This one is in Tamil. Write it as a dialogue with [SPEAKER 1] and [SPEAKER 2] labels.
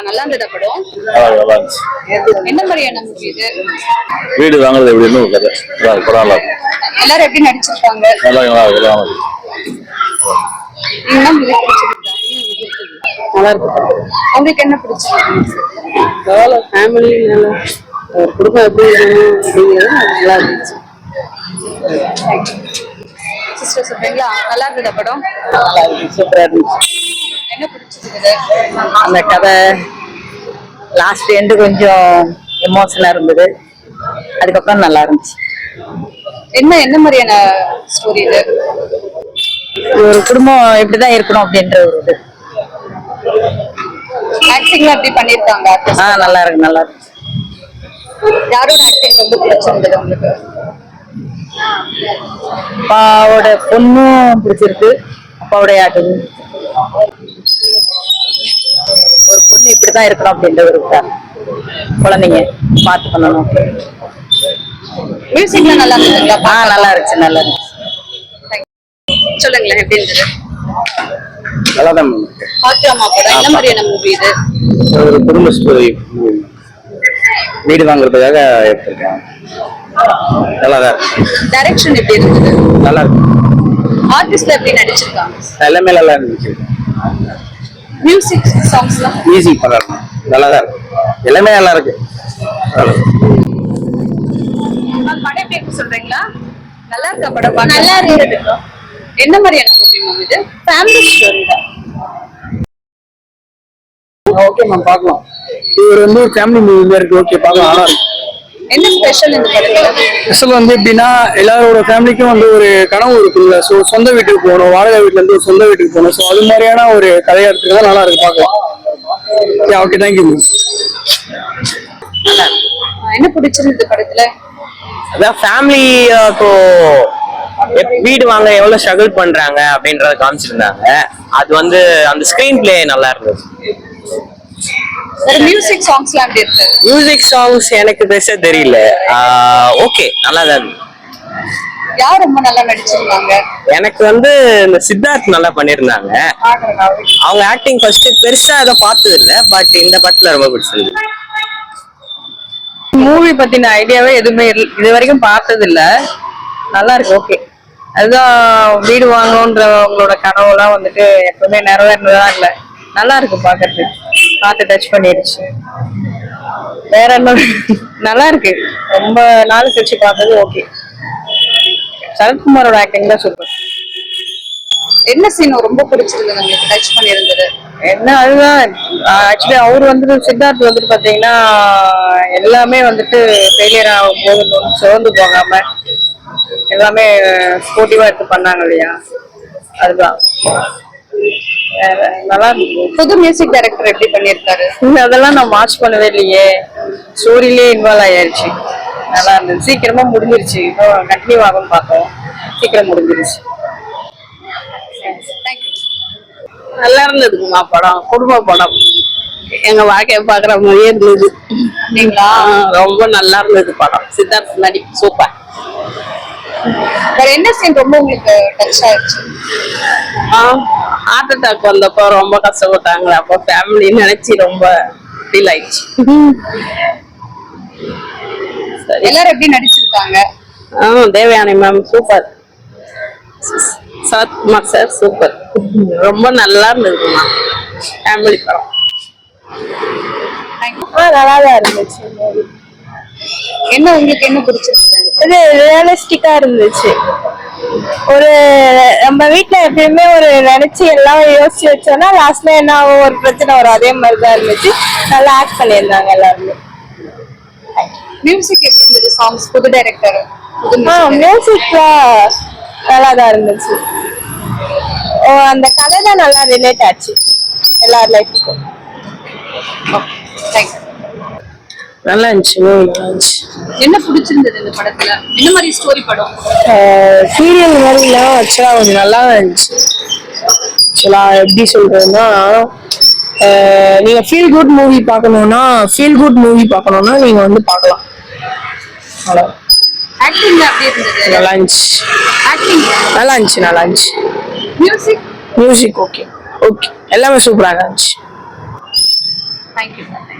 [SPEAKER 1] நல்லா இருந்ததா படம்?
[SPEAKER 2] நல்லா இருந்துச்சு.
[SPEAKER 1] என்ன மாதிரியான மூவி இது?
[SPEAKER 2] வீடு வாங்குறது எப்படின்னு ஒரு கதை. படம் நல்லா இருக்கு.
[SPEAKER 1] எல்லாரும் எப்படி நடிச்சிருக்காங்க?
[SPEAKER 2] நல்லா இருக்கு.
[SPEAKER 1] நல்லா இருக்கு. உங்களுக்கு என்ன பிடிச்சிருக்கு?
[SPEAKER 3] ஃபேமிலி ஒரு குடும்பம் எப்படி இருக்கணும் நல்லா இருந்துச்சு.
[SPEAKER 1] சிஸ்டர் சொல்றீங்களா? நல்லா இருந்ததா படம்?
[SPEAKER 3] நல்லா இருந்துச்சு, சூப்பரா இருந்துச்சு.
[SPEAKER 1] என்ன பிடிச்சிருக்கு?
[SPEAKER 3] அந்த கதை லாஸ்ட் எண்டு கொஞ்சம் எமோஷனலா இருந்தது. அதுக்கப்புறம் நல்லா இருந்துச்சு.
[SPEAKER 1] என்ன மாதிரியான ஸ்டோரி இது?
[SPEAKER 3] ஒரு குடும்பம் எப்படிதான் இருக்கணும் அப்படின்ற ஒரு இது.
[SPEAKER 1] ஆக்டிங்லாம் எப்படி பண்ணிருக்காங்க?
[SPEAKER 3] நல்லா இருக்கு, நல்லா இருக்கு.
[SPEAKER 1] யாரோட ஆக்டிங் ரொம்ப பிடிச்சிருந்தது உங்களுக்கு?
[SPEAKER 3] அப்பாவோட பொண்ணும் பிடிச்சிருக்கு, அப்பாவுடைய ஆக்டிங். ஒரு பொண்ணு இப்படிதான் இருக்கணும் அப்படின்ற ஒரு குழந்தைங்க பார்த்து பண்ணணும்.
[SPEAKER 1] மியூசிக்லாம் நல்லா இருந்ததுங்களா?
[SPEAKER 3] நல்லா இருந்துச்சு, நல்லா இருந்துச்சு.
[SPEAKER 1] சொல்லுங்களேன், எப்படி இருந்தது?
[SPEAKER 2] நல்லா தான்
[SPEAKER 1] பாக்கலாமா படம்? என்ன மாதிரியான மூவி இது?
[SPEAKER 2] ஒரு குடும்ப ஸ்டோரி. வீடு வாங்குறதுக்காக எடுத்திருக்கேன். நல்லா தான் இருக்கு.
[SPEAKER 1] டைரக்ஷன் எப்படி இருந்தது?
[SPEAKER 2] நல்லா இருக்கு.
[SPEAKER 1] ஆர்டிஸ்ட்ல எப்படி நடிச்சிருக்காங்க?
[SPEAKER 2] எல்லாமே நல்லா இருந்துச்சு.
[SPEAKER 1] மியூசிக் சாங்ஸ்லாம்
[SPEAKER 2] மியூசிக் படம் நல்லா தான் இருக்கு. எல்லாமே நல்லா இருக்கு.
[SPEAKER 1] படம் எப்படி இருக்கு சொல்றீங்களா? நல்லா இருக்கா படம்? நல்லா இருக்கு. என்ன மாதிரியான மூவி மேம் இது? ஃபேமிலி ஸ்டோரி தான்.
[SPEAKER 3] ஓகே மேம், பார்க்கலாம். இது வந்து ஒரு ஃபேமிலி மூவி மாதிரி இருக்கு. ஓகே, பார்க்கலாம். நல்லா இருக்கு.
[SPEAKER 1] என்ன ஸ்பெஷல் இந்த படத்துல?
[SPEAKER 3] ஸ்பெஷல் வந்து எப்படின்னா, எல்லாரோட ஃபேமிலிக்கும் வந்து ஒரு கனவு இருக்குல்ல. ஸோ சொந்த வீட்டுக்கு போகணும், வாடகை வீட்டுல இருந்து சொந்த வீட்டுக்கு போகணும். ஸோ அது மாதிரியான ஒரு கதையா எடுத்துக்கிறதா நல்லா இருக்கு, பார்க்கலாம். Okay, thank you ma'am.
[SPEAKER 1] என்ன பிடிச்சிருந்தது படத்துல?
[SPEAKER 4] அதான் ஃபேமிலி இப்போ வீடு வாங்க எவ்வளவு ஸ்ட்ரகிள் பண்றாங்க அப்படின்றத காமிச்சிருந்தாங்க. அது வந்து அந்த ஸ்கிரீன் பிளே நல்லா இருந்தது.
[SPEAKER 1] மியூசிக் சாங்ஸ்லாம் எப்படி இருக்கு?
[SPEAKER 4] மியூசிக் சாங்ஸ் எனக்கு பெருசா தெரியல. ஓகே, நல்லா தான் இருக்கு.
[SPEAKER 1] யார் ரொம்ப நல்லா நடிச்சிருக்காங்க?
[SPEAKER 4] எனக்கு வந்து இந்த சித்தார்த் நல்லா பண்ணிருந்தாங்க. அவங்க ஆக்டிங் ஃபர்ஸ்ட் பெருசா அதை பார்த்தது இல்லை, பட் இந்த படத்துல ரொம்ப பிடிச்சிருந்தது.
[SPEAKER 3] மூவி பத்தின ஐடியாவே எதுவுமே இது வரைக்கும் பார்த்தது இல்ல. நல்லா இருக்கு, ஓகே. அதுதான் வீடு வாங்கணுன்ற உங்களோட கனவுலாம் வந்துட்டு எப்பவுமே நிறைவேறதா இல்லை. நல்லா இருக்கு பாக்குறதுக்கு, பார்த்து டச் பண்ணிடுச்சு. வேற என்ன, நல்லா இருக்கு. ரொம்ப நாள் கழிச்சு பார்த்தது, ஓகே. சரத்குமாரோட ஆக்டிங் தான் சூப்பர்.
[SPEAKER 1] என்ன சீன் ரொம்ப பிடிச்சிருந்தது உங்களுக்கு, டச் பண்ணிருந்தது?
[SPEAKER 3] என்ன, அதுதான் ஆக்சுவலி அவர் வந்துட்டு சித்தார்த் வந்துட்டு பாத்தீங்கன்னா எல்லாமே வந்துட்டு ஃபெயிலியர் ஆகும் போது சோர்ந்து போகாம எல்லாமே ஸ்போர்ட்டிவா எடுத்து பண்ணாங்க இல்லையா, அதுதான் நல்லா இருந்துச்சு.
[SPEAKER 1] புது மியூசிக் டைரக்டர் எப்படி பண்ணிருக்காரு?
[SPEAKER 3] அதெல்லாம் நான் வாட்ச் பண்ணவே இல்லையே, ஸ்டோரியிலே இன்வால்வ் ஆயாச்சு. நல்லா இருந்தது, சீக்கிரமா முடிஞ்சிருச்சு. இன்னும் கண்டினியூ ஆகும்னு பார்த்தோம், சீக்கிரம் முடிஞ்சிருச்சு. நல்லா இருந்ததுக்குமா படம், குடும்ப படம். எங்க வாழ்க்கைய பாக்குற மாதிரியே இருந்தது. ரொம்ப நல்லா இருந்தது படம். சித்தார்த் நடிப்பு சூப்பர்.
[SPEAKER 1] வேற என்ன சீன் ரொம்ப உங்களுக்கு டச் ஆயிடுச்சு?
[SPEAKER 3] ஹார்ட் அட்டாக் வந்தப்போ ரொம்ப கஷ்டப்பட்டாங்க. அப்போ ஃபேமிலி நினைச்சு ரொம்ப ஃபீல் ஆயிடுச்சு.
[SPEAKER 1] எல்லாரும் எப்படி நடிச்சிருக்காங்க?
[SPEAKER 3] Devayani ma'am super. Sarathkumar sir super. ரொம்ப நல்லா இருந்ததுமா ஃபேமிலி படம்.
[SPEAKER 5] நல்லாதான் இருந்துச்சு.
[SPEAKER 1] என்ன உங்களுக்கு என்ன பிடிச்சிருக்கு?
[SPEAKER 5] இது ரியலிஸ்டிக்கா இருந்துச்சு. ஒரு நம்ம வீட்டுல எப்பயுமே ஒரு நினைச்சு எல்லாம் யோசிச்சு வச்சோம்னா லாஸ்ட்ல என்ன ஆகும், ஒரு பிரச்சனை வரும். அதே மாதிரிதான் இருந்துச்சு. நல்லா ஆக்ட் பண்ணியிருந்தாங்க எல்லாருமே.
[SPEAKER 1] மியூசிக் எப்படி இருந்தது? சாங்ஸ் புது டைரக்டர்?
[SPEAKER 5] மியூசிக்லாம் நல்லாதான் இருந்துச்சு. அந்த கதை தான் நல்லா ரிலேட் ஆச்சு எல்லார் லைஃபுக்கும்.
[SPEAKER 3] நல்லா இருந்துச்சு, நல்லா இருந்துச்சு.
[SPEAKER 1] என்ன பிடிச்சிருந்தது இந்த படத்துல? என்ன மாதிரி ஸ்டோரி படம்?
[SPEAKER 5] சீரியல் மாதிரிலாம் ஆக்சுவலா கொஞ்சம் நல்லா இருந்துச்சு. ஆக்சுவலா எப்படி சொல்றதுன்னா, நீங்க ஃபீல் குட் மூவி பார்க்கணும்னா நீங்க வந்து பார்க்கலாம்.
[SPEAKER 1] ஆக்டிங் எப்படி இருந்தது?
[SPEAKER 5] நல்லா இருந்துச்சு.
[SPEAKER 1] ஆக்டிங்
[SPEAKER 5] நல்லா இருந்துச்சு.
[SPEAKER 1] மியூசிக்
[SPEAKER 5] ஓகே எல்லாமே சூப்பரா இருந்துச்சு.
[SPEAKER 1] Thank you sir.